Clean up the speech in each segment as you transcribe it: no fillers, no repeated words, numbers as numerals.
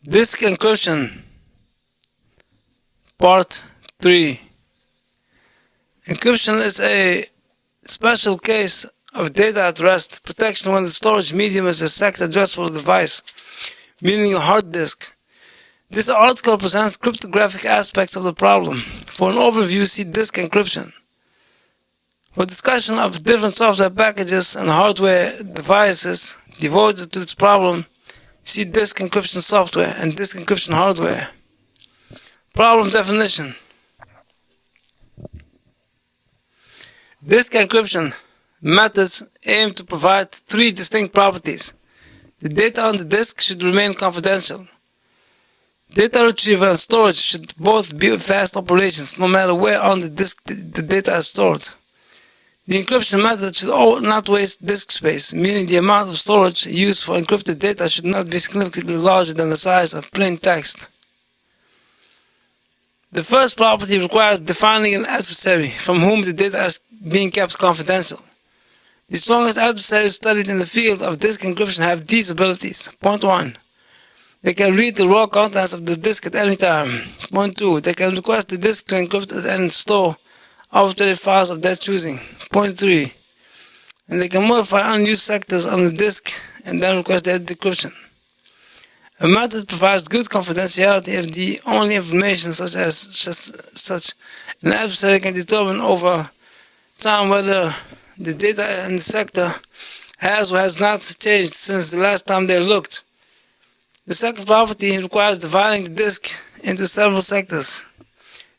Disk encryption, part 3. Encryption is a special case of data at rest protection when the storage medium is a sector addressable device, meaning a hard disk. This article presents cryptographic aspects of the problem. For an overview, see disk encryption. For discussion of different software packages and hardware devices devoted to this problem, see disk encryption software and disk encryption hardware. Problem definition. Disk encryption methods aim to provide three distinct properties. The data on the disk should remain confidential. Data retrieval and storage should both be fast operations, no matter where on the disk the data is stored. The encryption method should not waste disk space, meaning the amount of storage used for encrypted data should not be significantly larger than the size of plain text. The first property requires defining an adversary from whom the data is being kept confidential. The strongest adversaries studied in the field of disk encryption have these abilities. Point 1. They can read the raw contents of the disk at any time. Point 2. They can request the disk to encrypt and store arbitrary files of their choosing. Point 3. And they can modify unused sectors on the disk and then request their decryption. A method provides good confidentiality if the only information such an adversary can determine over time whether the data in the sector has or has not changed since the last time they looked. The second property requires dividing the disk into several sectors,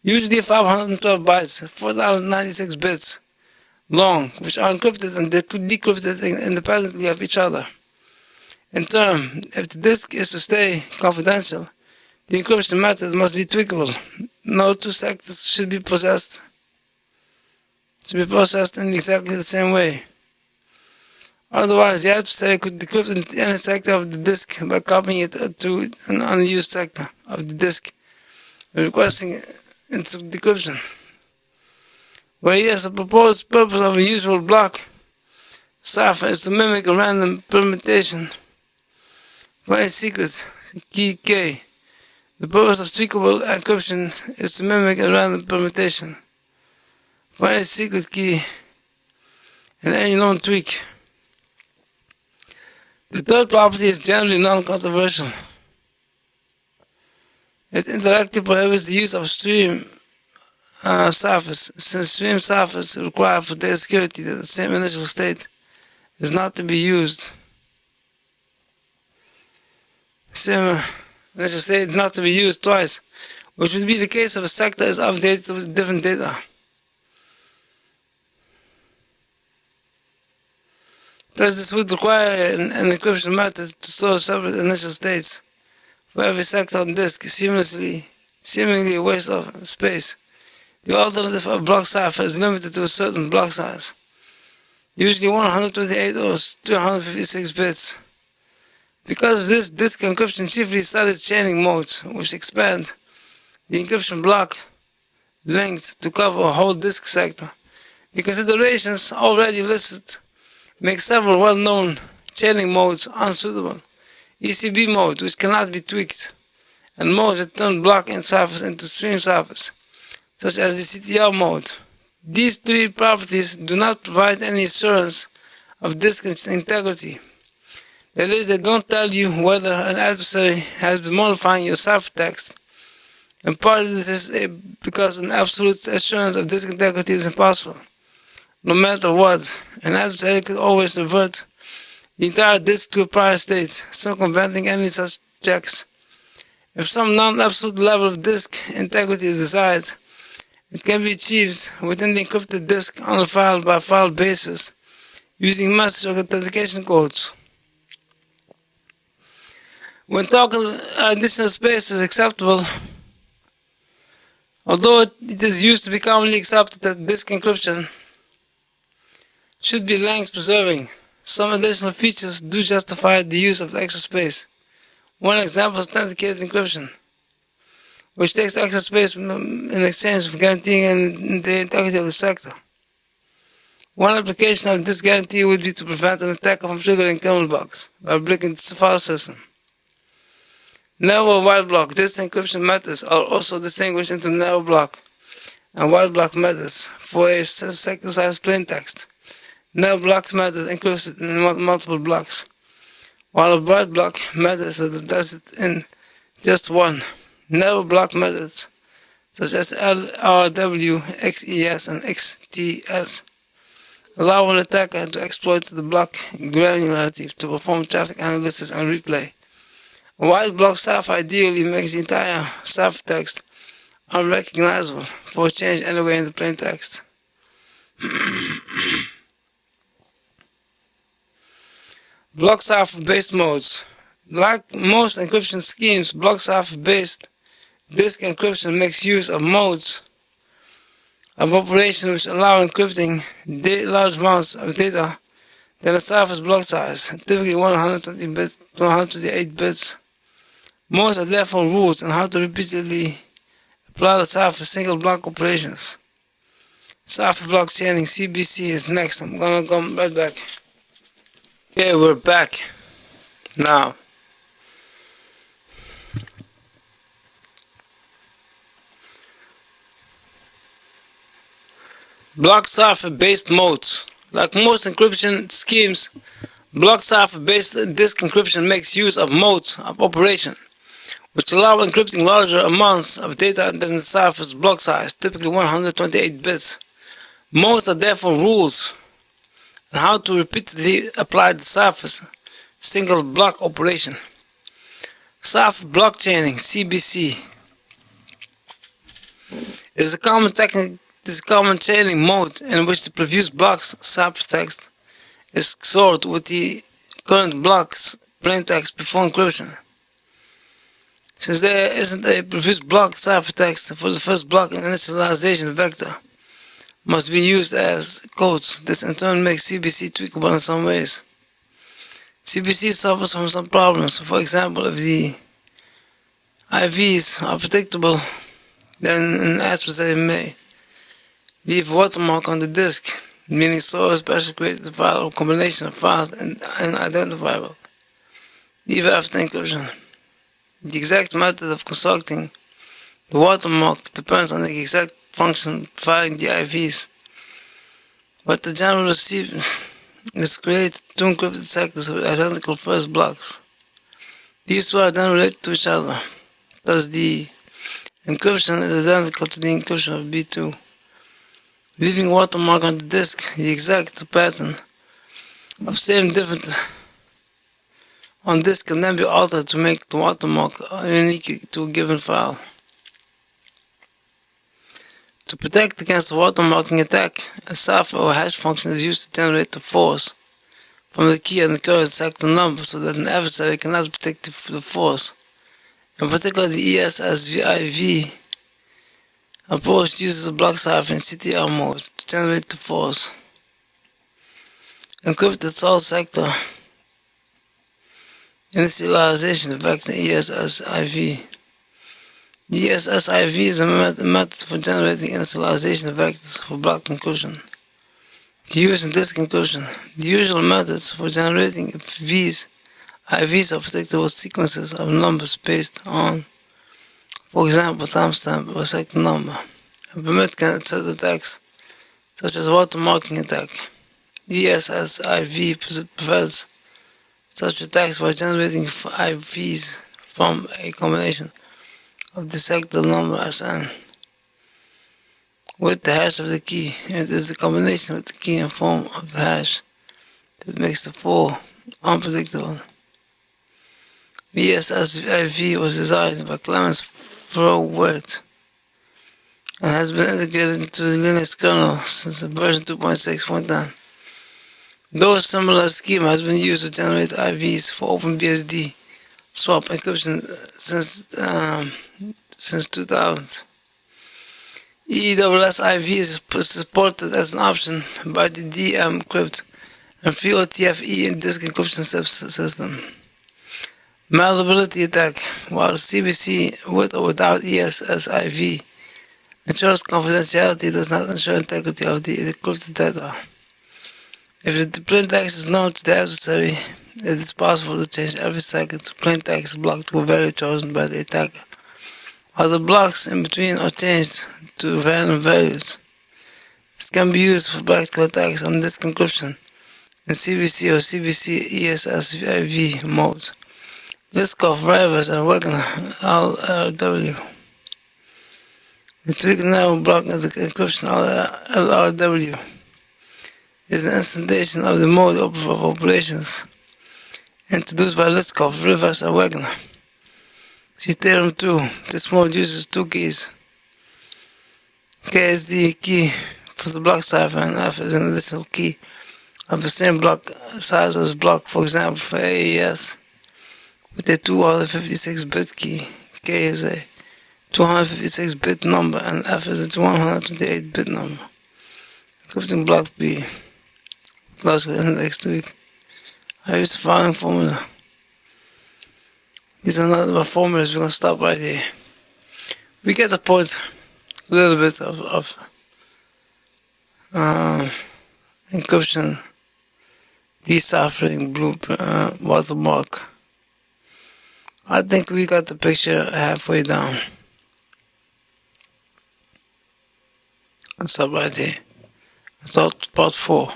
usually 512 bytes, 4096 bits long, which are encrypted and decrypted independently of each other. In turn, if the disk is to stay confidential, the encryption method must be tweakable. No two sectors should be processed in exactly the same way. Otherwise, the adversary could decrypt any sector of the disk by copying it to an unused sector of the disk and requesting its decryption. Well, yes, the proposed purpose of a usable block cipher is to mimic a random permutation for a secret key K. The purpose of tweakable encryption is to mimic a random permutation for a secret key and any known tweak. The third property is generally non-controversial. It indirectly prohibits the use of stream ciphers, since stream ciphers require for data security that the same initial state is not to be used. Not to be used twice, which would be the case if a sector is updated with different data. Thus, this would require an encryption method to store separate initial states for every sector on disk, seemingly a waste of space. The alternative of block cipher is limited to a certain block size, usually 128 or 256 bits. Because of this, disk encryption chiefly studies chaining modes, which expand the encryption block length to cover a whole disk sector. The considerations already listed make several well-known chaining modes unsuitable. ECB mode, which cannot be tweaked, and modes that turn block ciphers into stream ciphers, such as the CTL mode. These three properties do not provide any assurance of disk integrity. That is, they don't tell you whether an adversary has been modifying your ciphertext, and partly this is because an absolute assurance of disk integrity is impossible. No matter what, an adversary could always revert the entire disk to a prior state, circumventing any such checks. If some non-absolute level of disk integrity is desired, it can be achieved within the encrypted disk on a file-by-file basis using message authentication codes. When talking additional space is acceptable, although it is used to be commonly accepted that disk encryption should be length preserving, some additional features do justify the use of extra space. One example is authenticated encryption, which takes extra space in exchange for guaranteeing the integrity of the sector. One application of this guarantee would be to prevent an attacker from triggering kernel bugs by breaking the file system. Narrow and wide block. These encryption methods are also distinguished into narrow block and wide block methods for a sector-size plaintext. Narrow block method encrypts it in multiple blocks, while a wide block method does it in just one. Narrow block methods such as LRW, XES, and XTS allow an attacker to exploit the block granularity to perform traffic analysis and replay. A wide block cipher ideally makes the entire ciphertext unrecognizable for change anywhere in the plaintext. Block cipher-based modes. Like most encryption schemes, block cipher-based disk encryption makes use of modes of operation which allow encrypting large amounts of data than a cipher's block size, typically 120 bits to 128 bits. Modes are therefore rules on how to repeatedly apply the cipher single block operations. Cipher block chaining CBC is next. I'm gonna come right back. Okay, we're back now. Block cipher-based modes. Like most encryption schemes, block cipher-based disk encryption makes use of modes of operation, which allow encrypting larger amounts of data than the cipher's block size, typically 128 bits. Modes are therefore rules on how to repeatedly apply the cipher's single block operation. Cipher block chaining, CBC, is a common technique. This common chaining mode in which the previous block's ciphertext is stored with the current block's plaintext before encryption. Since there isn't a previous block ciphertext for the first block, an initialization vector must be used as codes. This in turn makes CBC tweakable in some ways. CBC suffers from some problems. For example, if the IVs are predictable, then an adversary may leave a watermark on the disk, meaning store a special created file or combination of files and unidentifiable, even after encryption. The exact method of constructing the watermark depends on the exact function providing the IVs, but the general receipt is created two encrypted sectors with identical first blocks. These two are then related to each other. Thus, the encryption is identical to the encryption of B2. Leaving a watermark on the disk, the exact pattern of same different on disk can then be altered to make the watermark unique to a given file. To protect against the watermarking attack, a cipher or hash function is used to generate the force from the key and the current sector number so that an adversary cannot predict the force. In particular, the ESSIV approach uses a block cipher in CTL mode to generate the force. Encrypted salt sector initialization vector ESSIV. The ESSIV is a method for generating initialization vectors for block encryption. To use in disk encryption, the usual methods for generating IVs are predictable sequences of numbers based on, for example, timestamp or sector number. A permit can insert attacks such as watermarking attack. ESSIV prevents such attacks by generating IVs from a combination of the sector number SN with the hash of the key. It is the combination with the key and form of the hash that makes the 4 unpredictable. ESSIV was designed by Clemens Frohwirth and has been integrated into the Linux kernel since version 2.6.9. Though a similar scheme has been used to generate IVs for OpenBSD swap encryption since 2000. ESSIV is supported as an option by the DMCrypt and FreeOTFE in disk encryption system. Malleability attack. While CBC with or without ESSIV ensures confidentiality, does not ensure integrity of the encrypted data. If the plaintext is known to the adversary, It is possible to change every second to plain text block to a value chosen by the attacker, while the blocks in between are changed to random values. This can be used for practical attacks on disk encryption in CBC or CBC ESSIV modes. Liskov, Rivers, and Wagner LRW. The tweak narrow block encryption LRW is an instantiation of the mode of operations introduced by Liskov, Rivers, and Wagner. See Theorem 2. This mode uses two keys. K is the key for the block cipher and F is an additional key of the same block size as block, for example for AES, with a 256-bit key. K is a 256-bit number and F is a 128-bit number. Encrypting block B. Logical index tweak. I use the following formula. These are not the formulas, we're going to stop right here. We get the point, a little bit of encryption, deciphering, watermark. I think we got the picture halfway down. I'll stop right here. That's part 4.